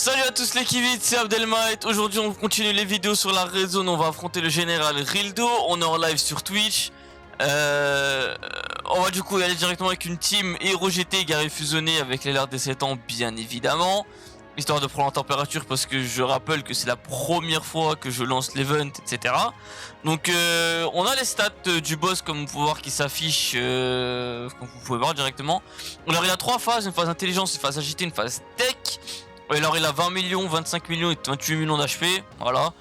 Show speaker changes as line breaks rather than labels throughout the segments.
Salut à tous les Kivits, c'est Abdelmaït. Aujourd'hui on continue les vidéos sur la Red Zone. On va affronter le général Rildo. On est en live sur Twitch. On va du coup aller directement avec une team Hero GT Guerrier Fusionné avec les LR des 7 ans bien évidemment. Histoire de prendre la température parce que je rappelle que c'est la première fois que je lance l'event, etc. Donc on a les stats du boss comme vous pouvez voir qui s'affichent, comme vous pouvez voir directement. Alors il y a 3 phases, une phase intelligence, une phase agitée, une phase tech. Alors il a 20 millions, 25 millions et 28 millions d'HP, voilà.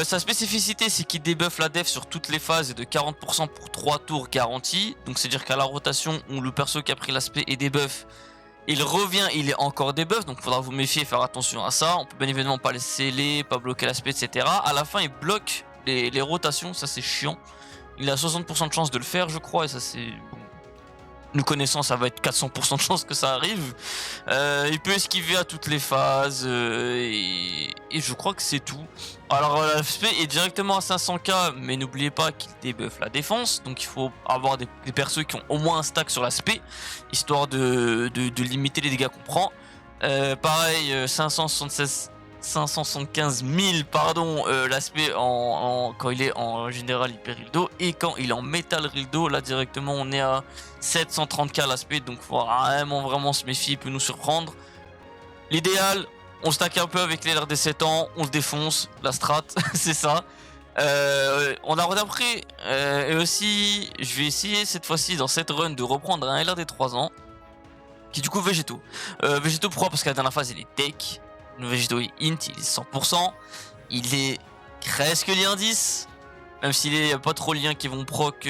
Sa spécificité c'est qu'il débuffe la def sur toutes les phases et de 40% pour 3 tours garantis. Donc c'est à dire qu'à la rotation où le perso qui a pris l'aspect est débuff, il revient, il est encore débuff, donc il faudra vous méfier et faire attention à ça. On peut bien évidemment pas les sceller, pas bloquer l'aspect, etc. À la fin il bloque les rotations, ça c'est chiant. Il a 60% de chance de le faire je crois et ça c'est... Nous connaissant, ça va être 400% de chance que ça arrive. Il peut esquiver à toutes les phases et je crois que c'est tout. Alors l'aspect est directement à 500k, mais n'oubliez pas qu'il débuffe la défense. Donc il faut avoir des persos qui ont au moins un stack sur l'aspect, histoire de limiter les dégâts qu'on prend. Pareil, 575 000 pardon, l'aspect quand il est en général hyper Rildo, et quand il est en métal Rildo, là directement on est à 730k l'aspect, donc faut vraiment se méfier, il peut nous surprendre. L'idéal, on stack un peu avec les LR des 7 ans, on se défonce, la strat, c'est ça. On a repris, et aussi je vais essayer cette fois-ci dans cette run de reprendre un LR des 3 ans, qui est du coup Végéto. Végéto pourquoi? Parce qu'à la dernière phase il est tech. Le Végéto est int, il est 100%, il est presque lien 10, même s'il est pas trop liens qui vont proc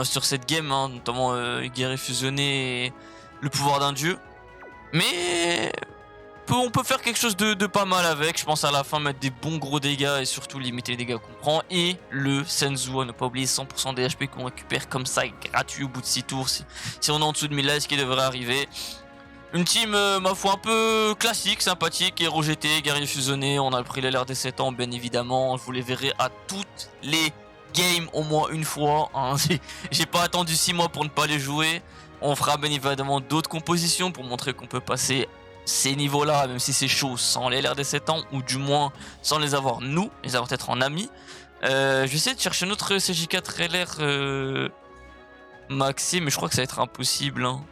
sur cette game, hein, notamment Guerrier Fusionné et le pouvoir d'un dieu. Mais on peut faire quelque chose de pas mal avec, je pense à la fin mettre des bons gros dégâts et surtout limiter les dégâts qu'on prend. Et le Senzu, à ne pas oublier 100% des HP qu'on récupère comme ça gratuit au bout de 6 tours si on est en dessous de 1000 là, ce qui devrait arriver. Une team, ma foi, un peu classique, sympathique, Hero GT, Guerrier Fusionné, on a pris les LR des 7 ans, bien évidemment, vous les verrez à toutes les games au moins une fois, hein. J'ai pas attendu 6 mois pour ne pas les jouer, on fera bien évidemment d'autres compositions pour montrer qu'on peut passer ces niveaux-là, même si c'est chaud, sans les LR des 7 ans, ou du moins sans les avoir nous, les avoir peut-être en amis. Je vais essayer de chercher notre CJ4 LR maxi, mais je crois que ça va être impossible, hein.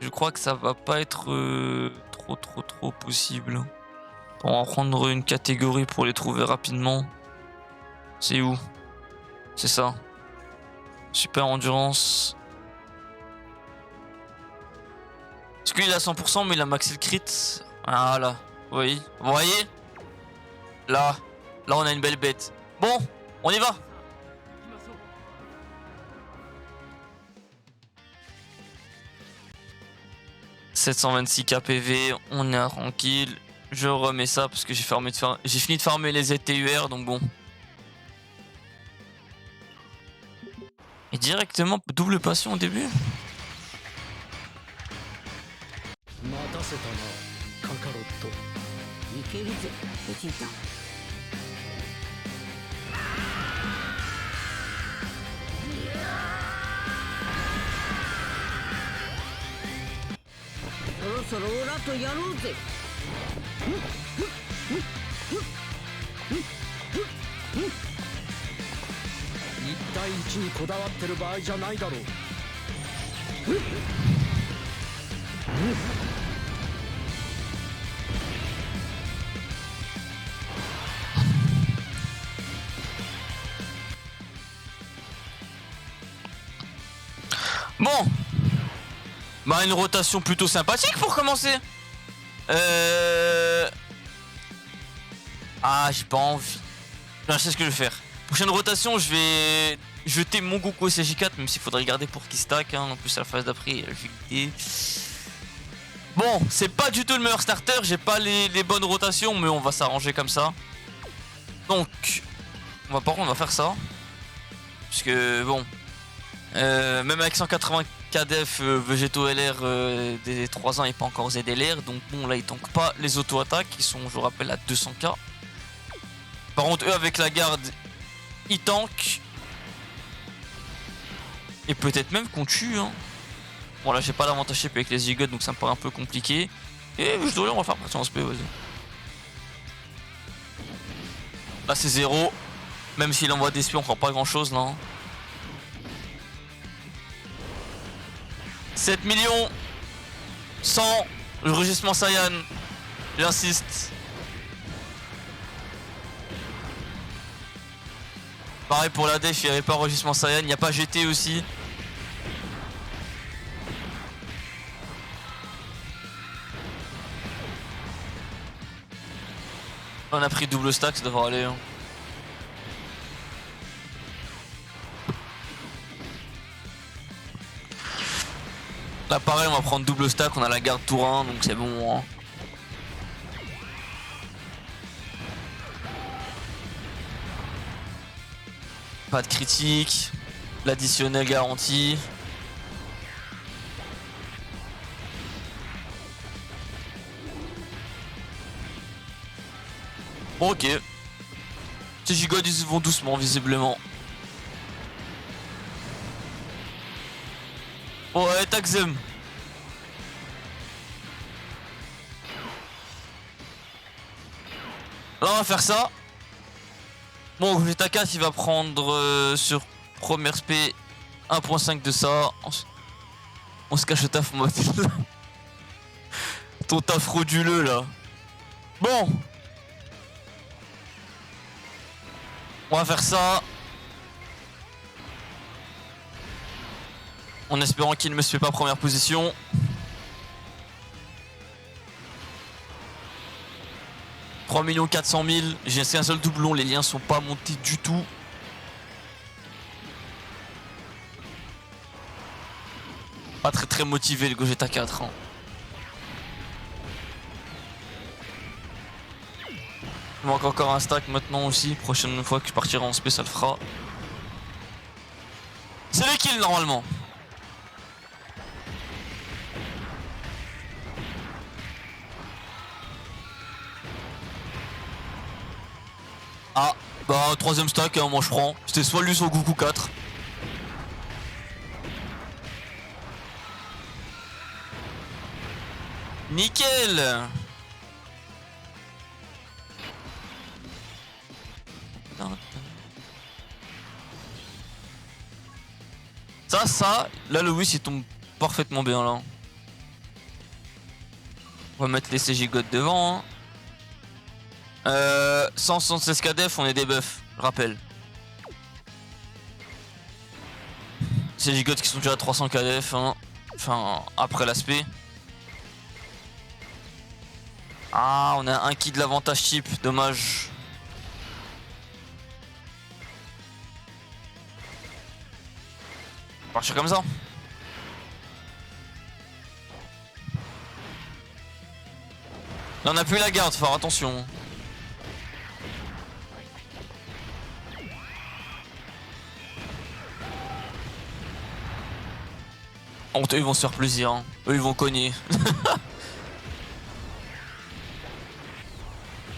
Je crois que ça va pas être trop possible. On va prendre une catégorie pour les trouver rapidement. C'est où? C'est ça. Super endurance. Parce qu'il a 100% mais il a maxé le crit. Ah là. Oui. Vous voyez? Là on a une belle bête. Bon, on y va. 726 KPV, on est tranquille. Je remets ça parce que j'ai fini de farmer les ZTUR, donc bon. Et directement double passion au début. Bon, bah une rotation plutôt sympathique pour commencer. Ah, j'ai pas envie. Non, je sais ce que je vais faire. Prochaine rotation, je vais jeter mon Goku CJ4, même s'il faudrait garder pour qu'il stack, hein. En plus, à la phase d'après, j'ai bon, c'est pas du tout le meilleur starter. J'ai pas les bonnes rotations, mais on va s'arranger comme ça. Donc, par contre, on va faire ça. Parce que, bon, même avec 180 KDF, Végéto LR des 3 ans, il n'est pas encore ZLR. Donc, bon, là, il tank pas les auto-attaques qui sont, je vous rappelle, à 200k. Par contre, eux, avec la garde, ils tankent. Et peut-être même qu'on tue, hein. Bon, là, j'ai pas l'avantage shape avec les zigotes, donc ça me paraît un peu compliqué. Et je dois on va faire partie en SP, vas-y. Là c'est 0. Même s'il envoie des spions, on prend pas grand chose là. Hein. 7 millions 100. Le rugissement Saiyan. J'insiste. Pareil pour la def, il n'y avait pas rugissement Saiyan, il n'y a pas GT aussi. On a pris double stack, ça devrait aller. Hein. Là pareil, on va prendre double stack, on a la garde tour 1, donc c'est bon. Hein. Pas de critique, l'additionnel garanti. Bon, ok. Ces gigots ils vont doucement visiblement. Ouais, Taxem. Là on va faire ça. Bon, Gogeta 4 il va prendre sur première SP 1.5 de ça. On se cache le taf mode. Ton taf frauduleux là. Bon. On va faire ça. En espérant qu'il ne me se fait pas première position. « 3 400 000. J'ai un seul doublon, les liens sont pas montés du tout. Pas très motivé le Gogeta 4. Hein. Il manque encore un stack maintenant aussi. Prochaine fois que je partirai en SP, ça le fera. C'est les kills normalement. Ah, bah troisième stack, hein, moi je prends. C'était soit lui soit Goku 4. Nickel. Ça, là le Whis il tombe parfaitement bien là. On va mettre les CJ God devant. Hein. 176 KDF, on est des buffs, je rappelle. CJ God qui sont déjà à 300 KDF, hein. Enfin après l'aspect. Ah, on a un qui de l'avantage type, dommage. On va partir comme ça. Là on a plus la garde, faut faire attention. Oh, eux ils vont se faire plaisir, hein. Eux ils vont cogner.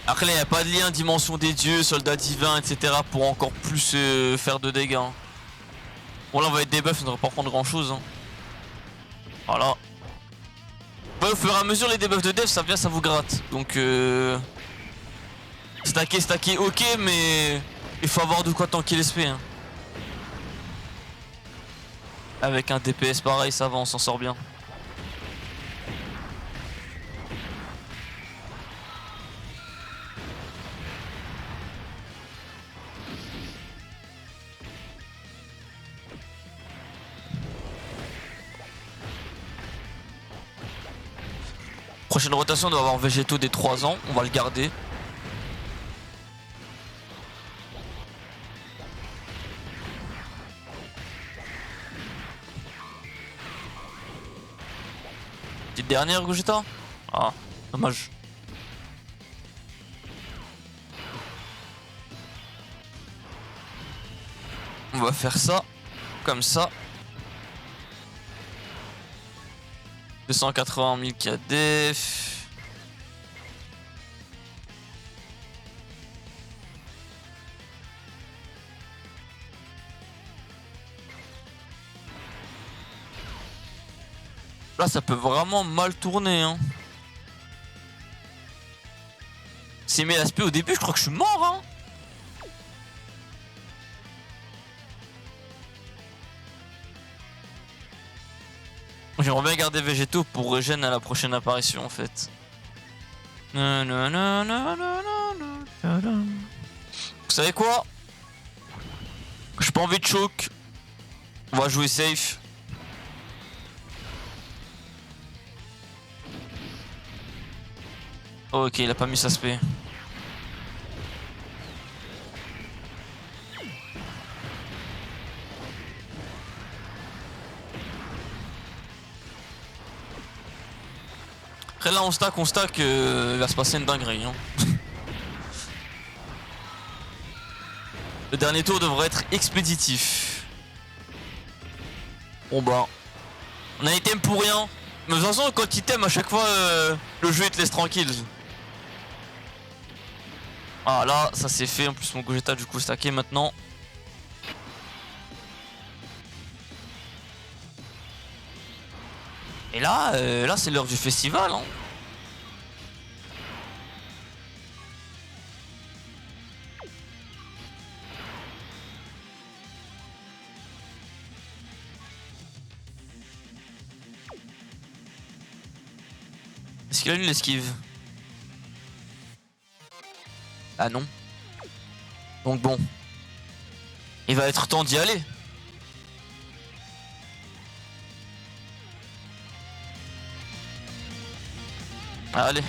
Après là il n'y a pas de lien dimension des dieux, soldats divins, etc. pour encore plus faire de dégâts. Hein. Bon là on va être des buffs, on ne devrait pas prendre grand chose. Hein. Voilà. Ouais, au fur et à mesure les debuffs de dev ça vient, ça vous gratte. Donc stacker ok, mais il faut avoir de quoi tanker l'SP. Hein. Avec un DPS pareil ça va, on s'en sort bien. Prochaine rotation on doit avoir Végétaux des 3 ans, on va le garder. Petite dernière Gogeta. Ah, dommage. On va faire ça, comme ça. 280 000 KDF. Là ça peut vraiment mal tourner hein. S'il met l'aspect au début, je crois que je suis mort, hein. J'aimerais bien garder végétaux pour régène à la prochaine apparition en fait. Vous savez quoi? J'ai pas envie de choke. On va jouer safe. Ok, il a pas mis sa spé. Après là on stack, il va se passer une dinguerie. Hein. Le dernier tour devrait être expéditif. Bon bah, on a item pour rien. Mais de toute façon quand il t'aime à chaque fois le jeu il te laisse tranquille. Ah là ça c'est fait, en plus mon Gogeta du coup stacké maintenant. Et là, là c'est l'heure du festival hein. Est-ce qu'il a une l'esquive? Ah non. Donc bon. Il va être temps d'y aller. Allez.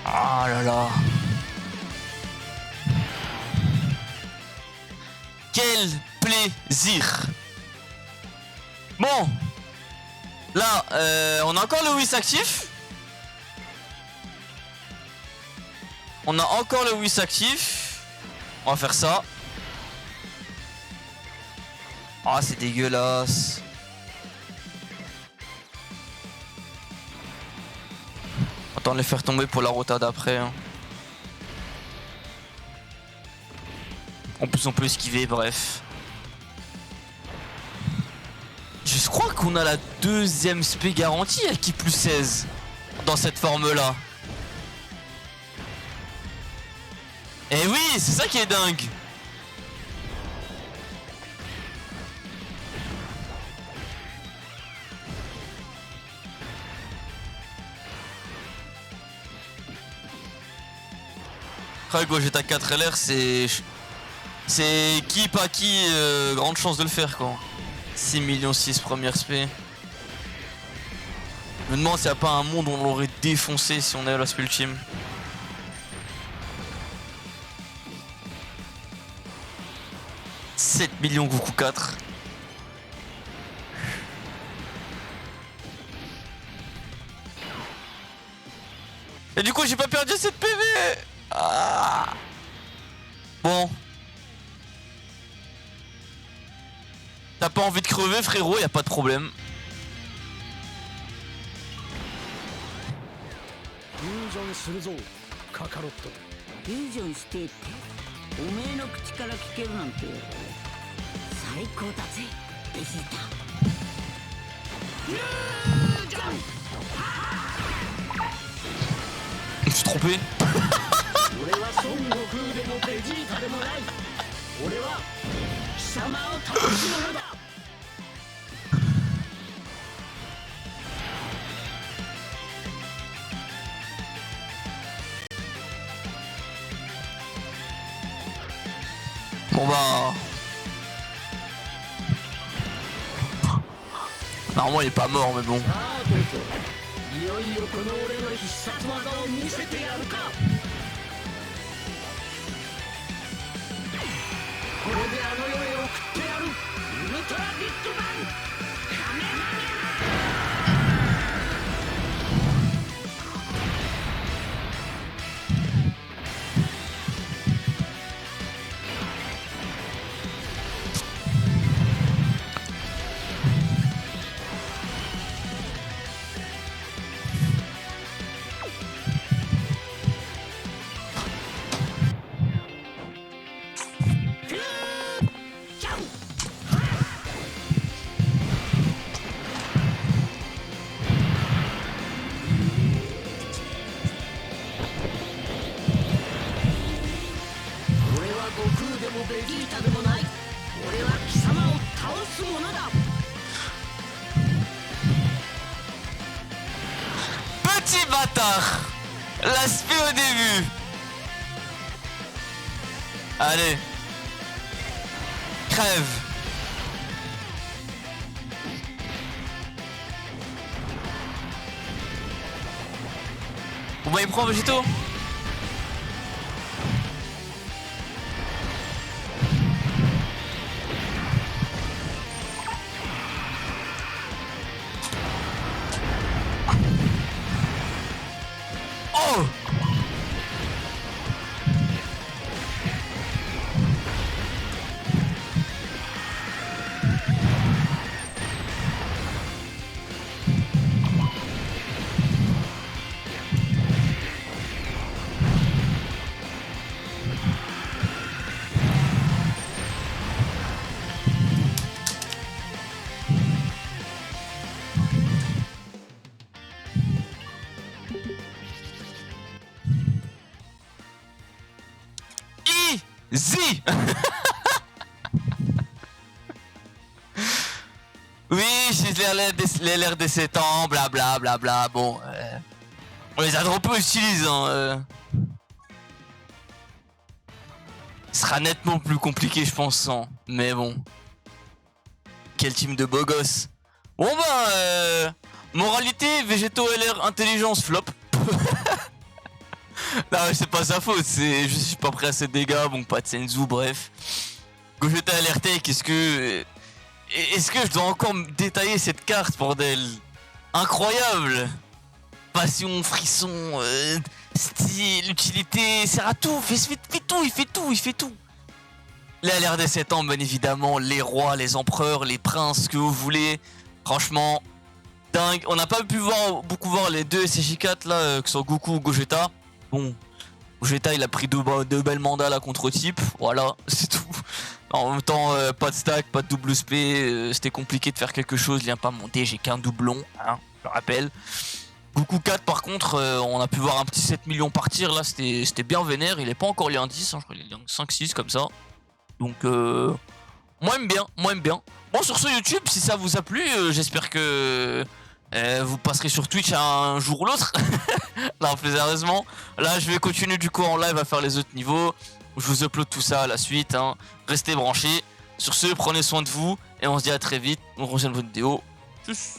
Ah là là. Quel plaisir. Bon. Là, on a encore le Whis actif. On a encore le Whis actif. On va faire ça. Ah, c'est dégueulasse. Attends de les faire tomber pour la rota d'après. Hein. En plus, on peut esquiver, bref. Je crois qu'on a la deuxième spé garantie à qui plus 16 dans cette forme-là. Et oui, c'est ça qui est dingue. Après, Gogeta 4 LR, c'est qui pas qui, grande chance de le faire quoi. 6 millions 6 première spé. Je me demande s'il n'y a pas un monde où on l'aurait défoncé si on avait la spé ultime. « 7 millions Goku 4. Et du coup j'ai pas perdu cette PV. Ah. Bon. T'as pas envie de crever frérot, y a pas de problème. Je me suis trompé. Bon bah... Normalement il est pas mort mais bon. Petit bâtard. L'aspect au début. Allez. Crève. Bon bah il prend Végéto. Oh. Easy. Oui, j'ai l'air des 7 ans, blabla blabla, bon. On les a trop peu utilisés, hein. Ce sera nettement plus compliqué, je pense, sans. Mais bon. Quel team de beaux gosses. Bon bah, moralité, Végéto LR, intelligence, flop. Non, c'est pas sa faute, c'est je suis pas prêt à ces dégâts, bon, pas de Senzu, bref. Gogeta LRT, est-ce que je dois encore détailler cette carte, bordel? Incroyable. Passion, frisson, style, utilité, sert à tout, il fait tout. Les LR des 7 ans, bien évidemment, les rois, les empereurs, les princes, ce que vous voulez. Franchement, dingue. On n'a pas pu beaucoup voir les deux SJ4 là, que sont Goku ou Gogeta. Bon, Gogeta il a pris deux belles mandats là contre type, voilà, c'est tout. En même temps, pas de stack, pas de double SP, c'était compliqué de faire quelque chose, il vient pas monter, j'ai qu'un doublon, hein, je le rappelle. Goku 4 par contre, on a pu voir un petit 7 millions partir là, c'était bien vénère, il est pas encore lien 10, hein, je crois qu'il est lien 5-6 comme ça. Donc, moi aime bien. Bon, sur ce YouTube, si ça vous a plu, j'espère que vous passerez sur Twitch un jour ou l'autre. Non, plus sérieusement. Là, je vais continuer du coup en live à faire les autres niveaux. Je vous upload tout ça à la suite. Hein. Restez branchés. Sur ce, prenez soin de vous. Et on se dit à très vite. On prochaine vidéo. Tchuss.